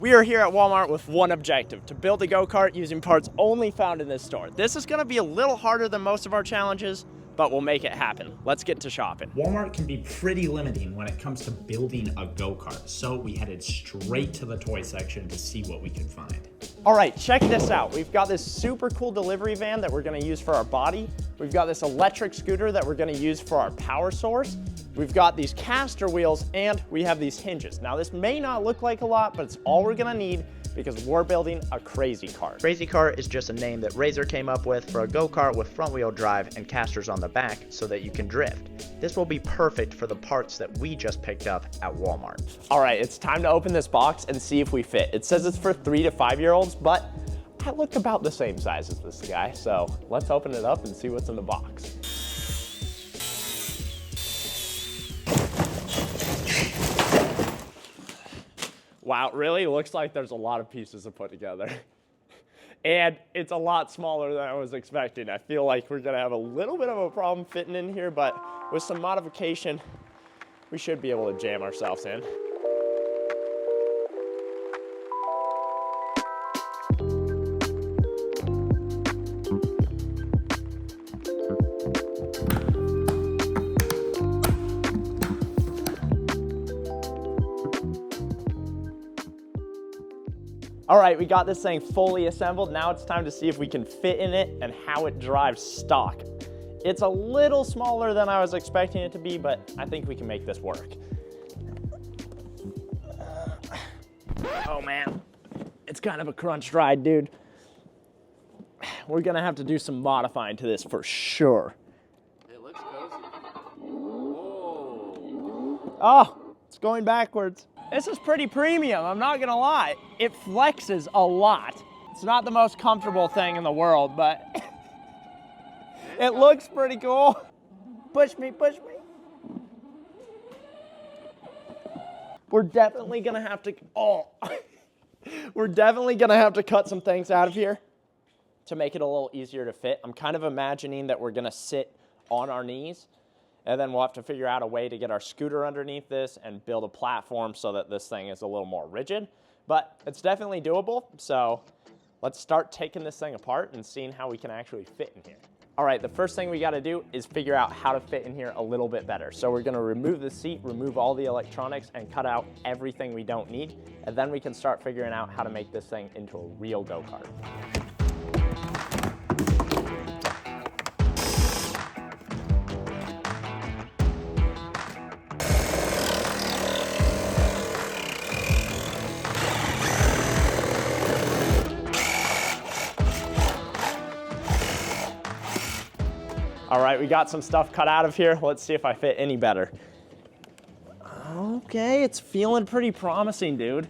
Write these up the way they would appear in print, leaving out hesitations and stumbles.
We are here at Walmart with one objective, to build a go-kart using parts only found in this store. This is gonna be a little harder than most of our challenges, but we'll make it happen. Let's get to shopping. Walmart can be pretty limiting when it comes to building a go-kart, so we headed straight to the toy section to see what we could find. All right, check this out. We've got this super cool delivery van that we're gonna use for our body. We've got this electric scooter that we're gonna use for our power source. We've got these caster wheels and we have these hinges. Now this may not look like a lot, but it's all we're gonna need because we're building a crazy kart. Crazy kart is just a name that Razor came up with for a go-kart with front wheel drive and casters on the back so that you can drift. This will be perfect for the parts that we just picked up at Walmart. All right, it's time to open this box and see if we fit. It says it's for 3 to 5 year olds, but I look about the same size as this guy, so let's open it up and see what's in the box. Wow, it really looks like there's a lot of pieces to put together. And it's a lot smaller than I was expecting. I feel like we're gonna have a little bit of a problem fitting in here, but with some modification, we should be able to jam ourselves in. All right, we got this thing fully assembled. Now it's time to see if we can fit in it and how it drives stock. It's a little smaller than I was expecting it to be, but I think we can make this work. Oh man, it's kind of a crunch ride, dude. We're gonna have to do some modifying to this for sure. It looks cozy. Whoa. Oh, it's going backwards. This is pretty premium, I'm not gonna lie. It flexes a lot. It's not the most comfortable thing in the world, but it looks pretty cool. Push me, push me. We're definitely gonna have to, we're definitely gonna have to cut some things out of here to make it a little easier to fit. I'm kind of imagining that we're gonna sit on our knees, and then we'll have to figure out a way to get our scooter underneath this and build a platform so that this thing is a little more rigid. But it's definitely doable, so let's start taking this thing apart and seeing how we can actually fit in here. All right, the first thing we gotta do is figure out how to fit in here a little bit better. So we're gonna remove the seat, remove all the electronics, and cut out everything we don't need, and then we can start figuring out how to make this thing into a real go-kart. All right, we got some stuff cut out of here. Let's see if I fit any better. Okay, it's feeling pretty promising, dude.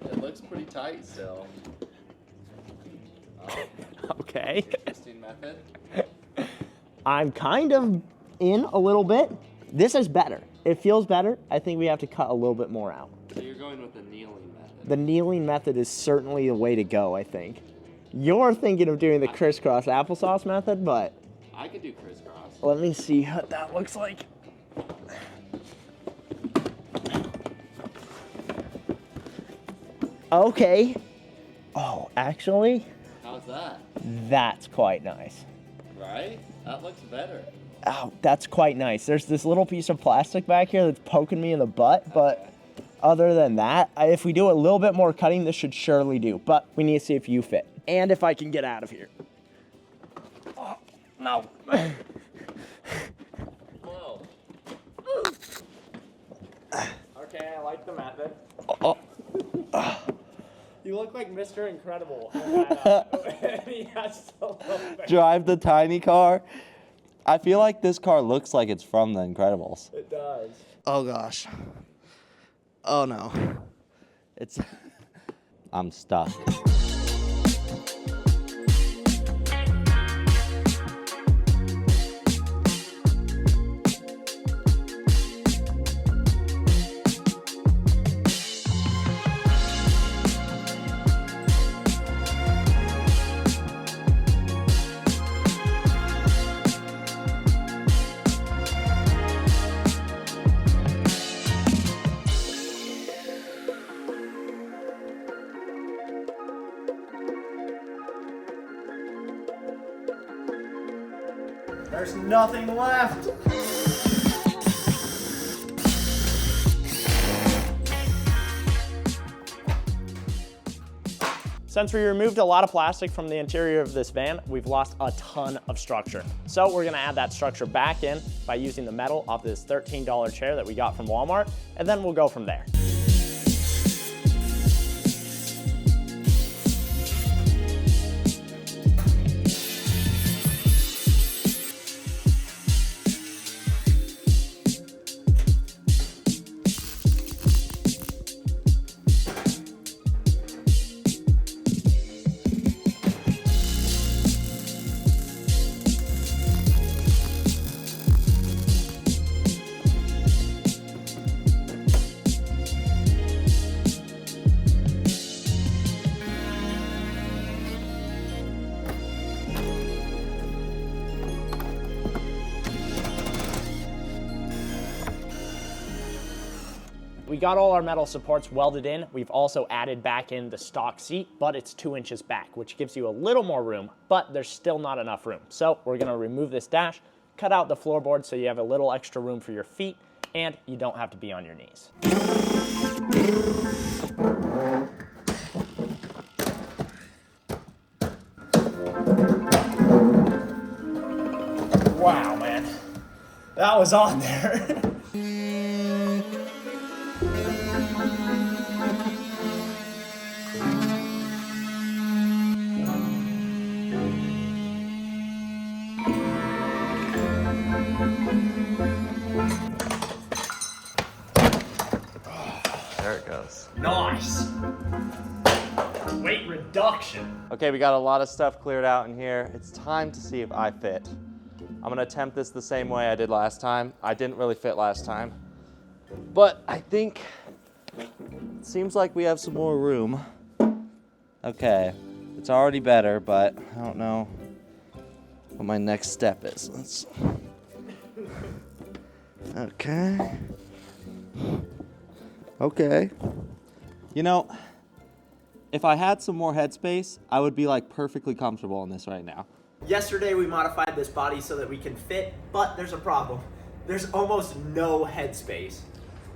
It looks pretty tight still. Oh. Okay. Interesting method. I'm kind of in a little bit. This is better. It feels better. I think we have to cut a little bit more out. So you're going with the kneeling method. The kneeling method is certainly the way to go, I think. You're thinking of doing the crisscross applesauce method, but I could do crisscross. let me see what that looks like. Okay. Oh, actually, How's that? that's quite nice. Right? That looks better. Oh, that's quite nice. There's this little piece of plastic back here that's poking me in the butt, but other than that, if we do a little bit more cutting, this should surely do. But we need to see if you fit and if I can get out of here. Oh, no. Whoa. Okay, I like the method. Oh. You look like Mr. Incredible. He has a little bit. Drive the tiny car. I feel like this car looks like it's from The Incredibles. It does. Oh gosh. Oh no. It's I'm stuck. There's nothing left. Since we removed a lot of plastic from the interior of this van, we've lost a ton of structure. So we're gonna add that structure back in by using the metal off this $13 chair that we got from Walmart, and then we'll go from there. We got all our metal supports welded in. We've also added back in the stock seat, but it's 2 inches back, which gives you a little more room, but there's still not enough room. So we're gonna remove this dash, cut out the floorboard so you have a little extra room for your feet, and you don't have to be on your knees. Wow, man, that was on there. There it goes. Nice. Weight reduction. Okay, we got a lot of stuff cleared out in here. It's time to see if I fit. I'm gonna attempt this the same way I did last time. I didn't really fit last time, but I think it seems like we have some more room. Okay, it's already better, but I don't know what my next step is. Let's. Okay. Okay. You know, if I had some more headspace, I would be like perfectly comfortable in this right now. Yesterday we modified this body so that we can fit, but there's a problem. There's almost no headspace.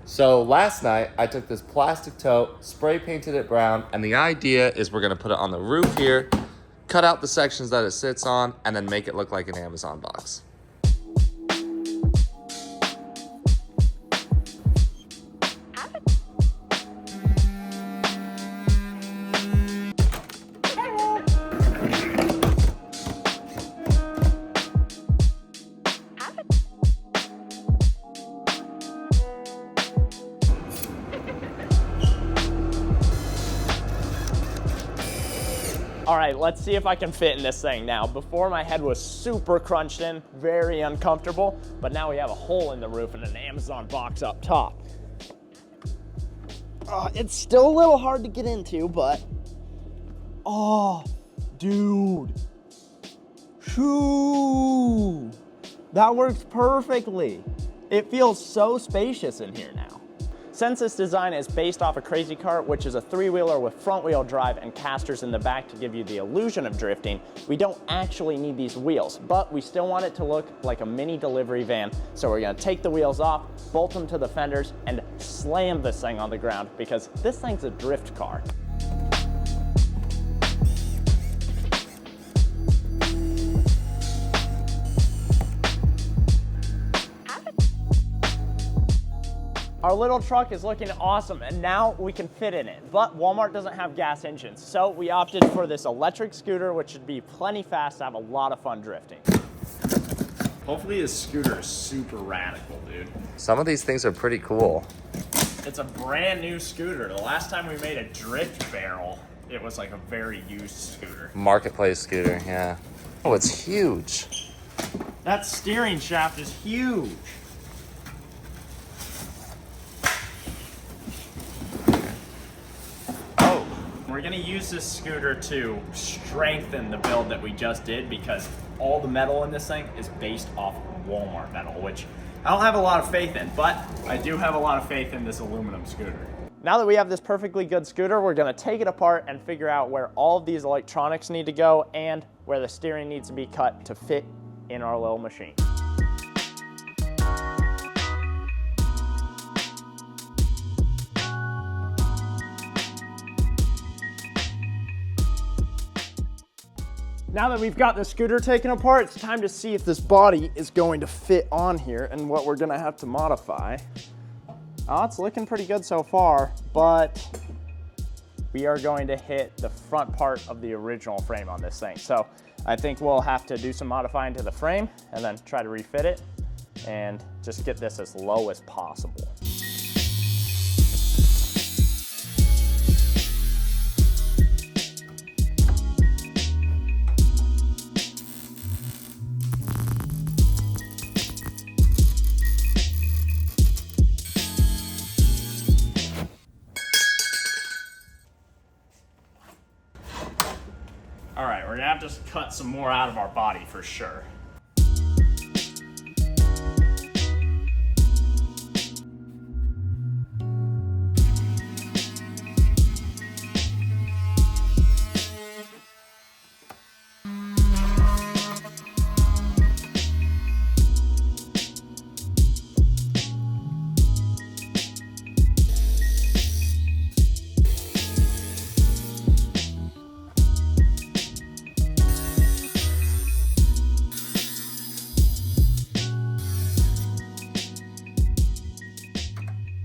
So last night I took this plastic tote, spray painted it brown, and the idea is we're gonna put it on the roof here, cut out the sections that it sits on, and then make it look like an Amazon box. All right, let's see if I can fit in this thing now. Before my head was super crunched in, very uncomfortable, but now we have a hole in the roof and an Amazon box up top. It's still a little hard to get into, but, oh, dude. Shoo, that works perfectly. It feels so spacious in here now. Since this design is based off a Crazy Kart, which is a three-wheeler with front-wheel drive and casters in the back to give you the illusion of drifting, we don't actually need these wheels, but we still want it to look like a mini delivery van. So we're gonna take the wheels off, bolt them to the fenders, and slam this thing on the ground because this thing's a drift car. Our little truck is looking awesome, and now we can fit in it, but Walmart doesn't have gas engines, so we opted for this electric scooter, which should be plenty fast to have a lot of fun drifting. Hopefully this scooter is super radical, dude. Some of these things are pretty cool. It's a brand new scooter. The last time we made a drift barrel, it was like a very used scooter. Marketplace scooter, yeah. Oh, it's huge. That steering shaft is huge. We're gonna use this scooter to strengthen the build that we just did because all the metal in this thing is based off Walmart metal, which I don't have a lot of faith in, but I do have a lot of faith in this aluminum scooter. Now that we have this perfectly good scooter, we're gonna take it apart and figure out where all of these electronics need to go and where the steering needs to be cut to fit in our little machine. Now that we've got the scooter taken apart, it's time to see if this body is going to fit on here and what we're gonna have to modify. Oh, it's looking pretty good so far, but we are going to hit the front part of the original frame on this thing. So I think we'll have to do some modifying to the frame and then try to refit it and just get this as low as possible. All right, we're gonna have to just cut some more out of our body for sure.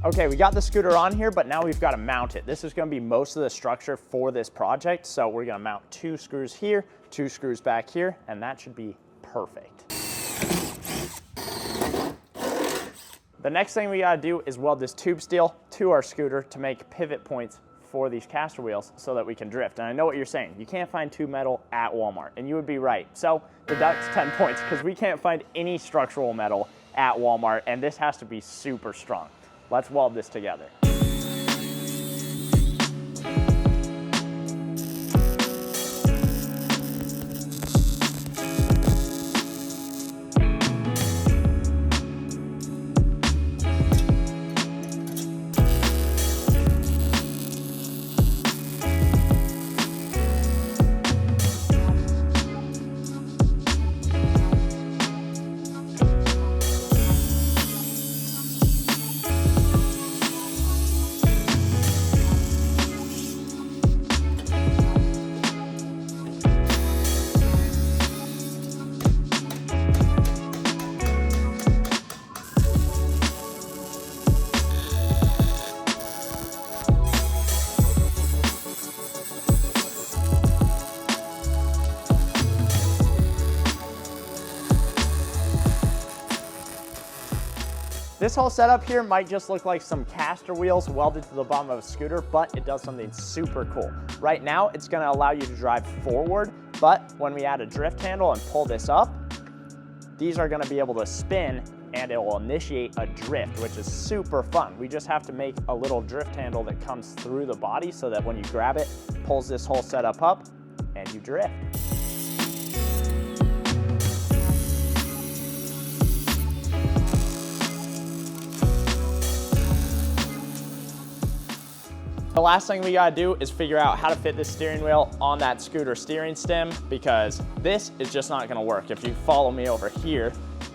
Okay, we got the scooter on here, but now we've got to mount it. This is going to be most of the structure for this project. So we're going to mount 2 screws here, 2 screws back here, and that should be perfect. The next thing we got to do is weld this tube steel to our scooter to make pivot points for these caster wheels so that we can drift. And I know what you're saying. You can't find tube metal at Walmart, and you would be right. So deduct 10 points because we can't find any structural metal at Walmart, and this has to be super strong. Let's weld this together. This whole setup here might just look like some caster wheels welded to the bottom of a scooter, but it does something super cool. Right now, it's gonna allow you to drive forward, but when we add a drift handle and pull this up, these are gonna be able to spin and it will initiate a drift, which is super fun. We just have to make a little drift handle that comes through the body so that when you grab it, pulls this whole setup up and you drift. The last thing we gotta do is figure out how to fit this steering wheel on that scooter steering stem because this is just not gonna work. If you follow me over here,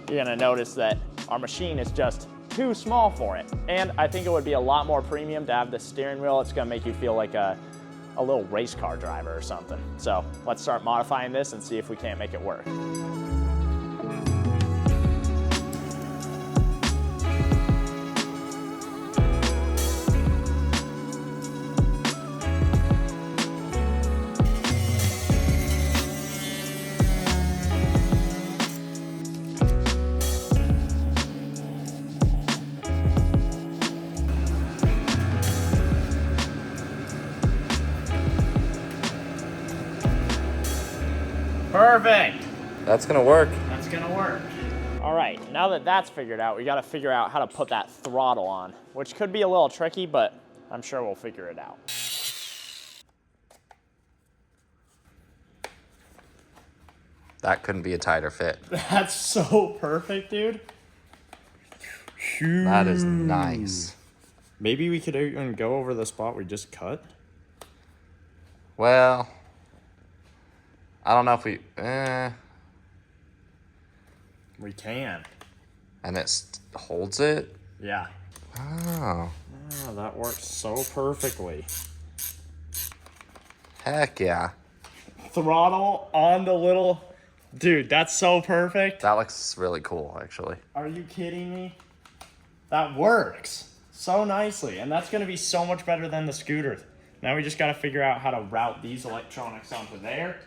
you're gonna notice that our machine is just too small for it. And I think it would be a lot more premium to have the steering wheel. It's gonna make you feel like a little race car driver or something. So let's start modifying this and see if we can't make it work. Perfect. That's gonna work. That's gonna work. All right, now that that's figured out, we gotta figure out how to put that throttle on, which could be a little tricky, but I'm sure we'll figure it out. That couldn't be a tighter fit. That's so perfect, dude. That is nice. Maybe we could even go over the spot we just cut. Well, I don't know if we, We can. And it holds it? Yeah. Oh. Oh, that works so perfectly. Heck yeah. Throttle on the little... Dude, that's so perfect. That looks really cool, actually. Are you kidding me? That works so nicely, and that's going to be so much better than the scooter. Now we just got to figure out how to route these electronics onto there,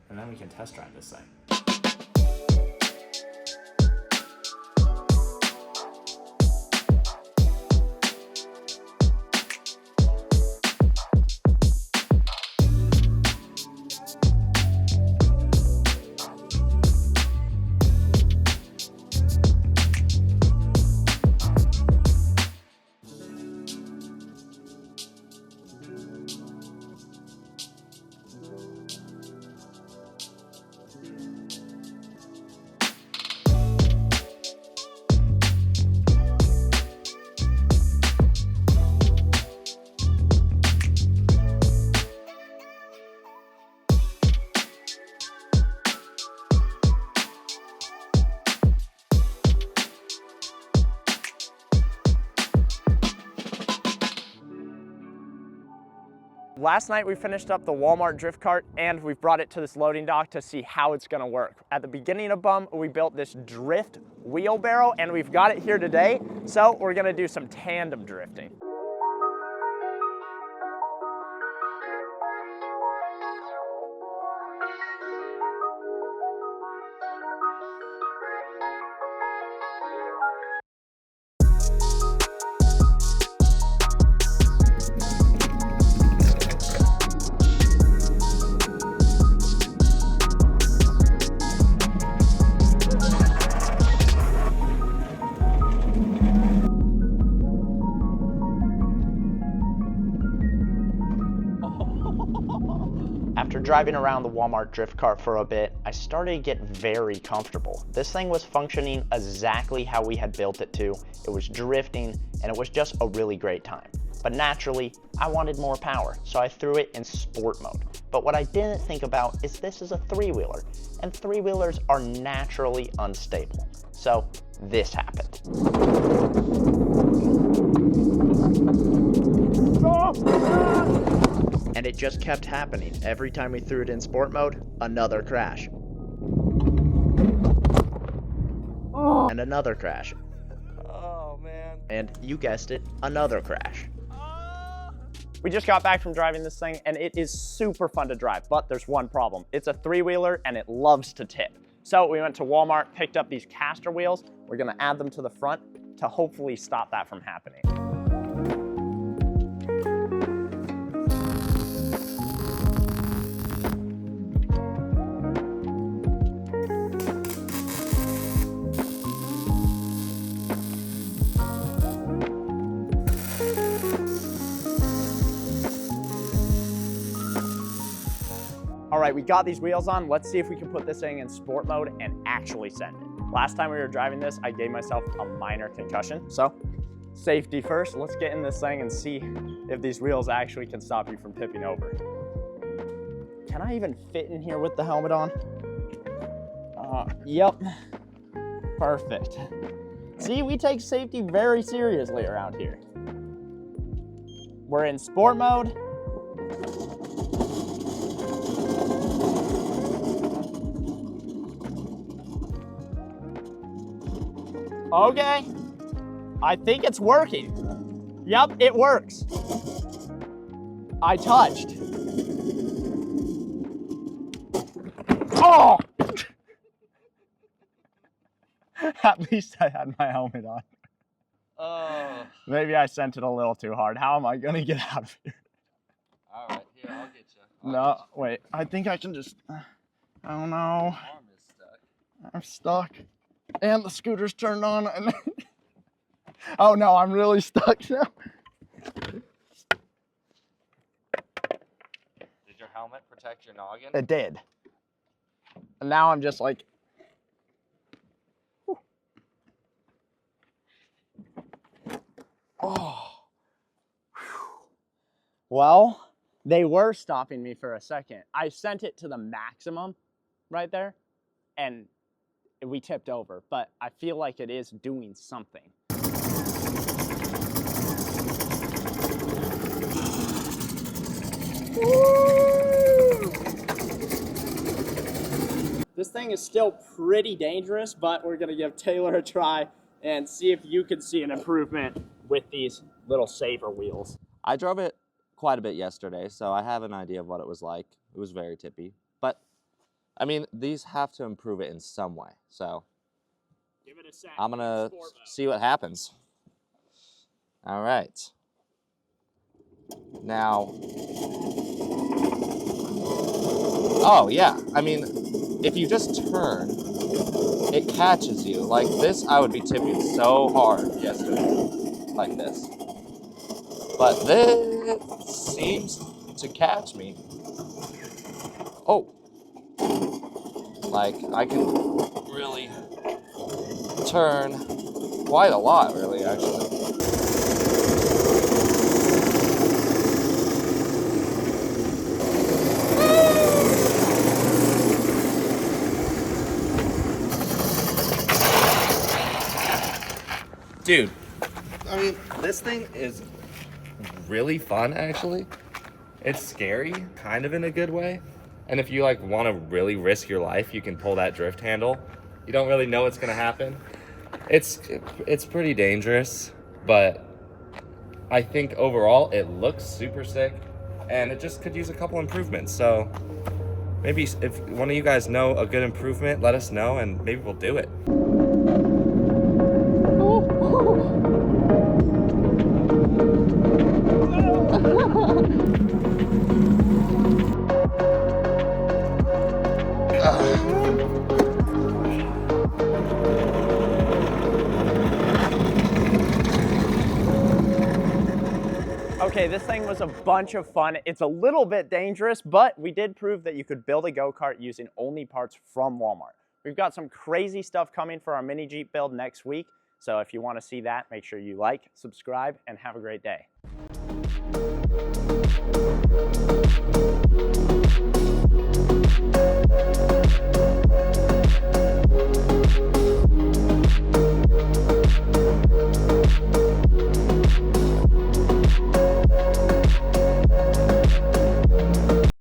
and then we can test drive this thing. Last night we finished up the Walmart drift cart and we've brought it to this loading dock to see how it's gonna work. At the beginning of BUM, we built this drift wheelbarrow and we've got it here today, so we're gonna do some tandem drifting. After driving around the Walmart drift cart for a bit, I started to get very comfortable. This thing was functioning exactly how we had built it to. It was drifting, and it was just a really great time. But naturally, I wanted more power, so I threw it in sport mode. But what I didn't think about is this is a three-wheeler, and three-wheelers are naturally unstable. So this happened. And it just kept happening. Every time we threw it in sport mode, another crash. And another crash. Oh, man. And you guessed it, another crash. We just got back from driving this thing and it is super fun to drive, but there's one problem. It's a three-wheeler and it loves to tip. So we went to Walmart, picked up these caster wheels. We're gonna add them to the front to hopefully stop that from happening. All right, we got these wheels on. Let's see if we can put this thing in sport mode and actually send it. Last time we were driving this, I gave myself a minor concussion. So safety first. Let's get in this thing and see if these wheels actually can stop you from tipping over. Can I even fit in here with the helmet on? Yep, perfect. See, we take safety very seriously around here. We're in sport mode. Okay, I think it's working. Yep, it works. I touched. Oh! At least I had my helmet on. Oh. Maybe I sent it a little too hard. How am I gonna get out of here? All right, here, I'll get you. No, wait, I think I can just, I don't know. Arm is stuck. I'm stuck. And the scooter's turned on. And oh no, I'm really stuck now. Did your helmet protect your noggin? It did. And now I'm just like, whew. Oh. Whew. Well, they were stopping me for a second. I sent it to the maximum right there, and we tipped over, but I feel like it is doing something. This thing is still pretty dangerous, but we're gonna give Taylor a try and see if you can see an improvement with these little saver wheels. I drove it quite a bit yesterday, so I have an idea of what it was like. It was very tippy, but I mean, these have to improve it in some way. So Give it a sec. I'm gonna Sport mode. see what happens. All right. Now, oh yeah, I mean, if you just turn, it catches you. Like this, I would be tipping so hard yesterday, like this. But this seems to catch me. Oh, like I can really turn quite a lot, really, actually. Dude, I mean, this thing is really fun, actually. It's scary, kind of in a good way. And if you like want to really risk your life, you can pull that drift handle. You don't really know what's gonna happen. It's pretty dangerous, but I think overall it looks super sick, and it just could use a couple improvements. So maybe if one of you guys know a good improvement, let us know, and maybe we'll do it. Okay, this thing was a bunch of fun. It's a little bit dangerous, but we did prove that you could build a go-kart using only parts from Walmart. We've got some crazy stuff coming for our mini Jeep build next week. So if you want to see that, make sure you like, subscribe, and have a great day.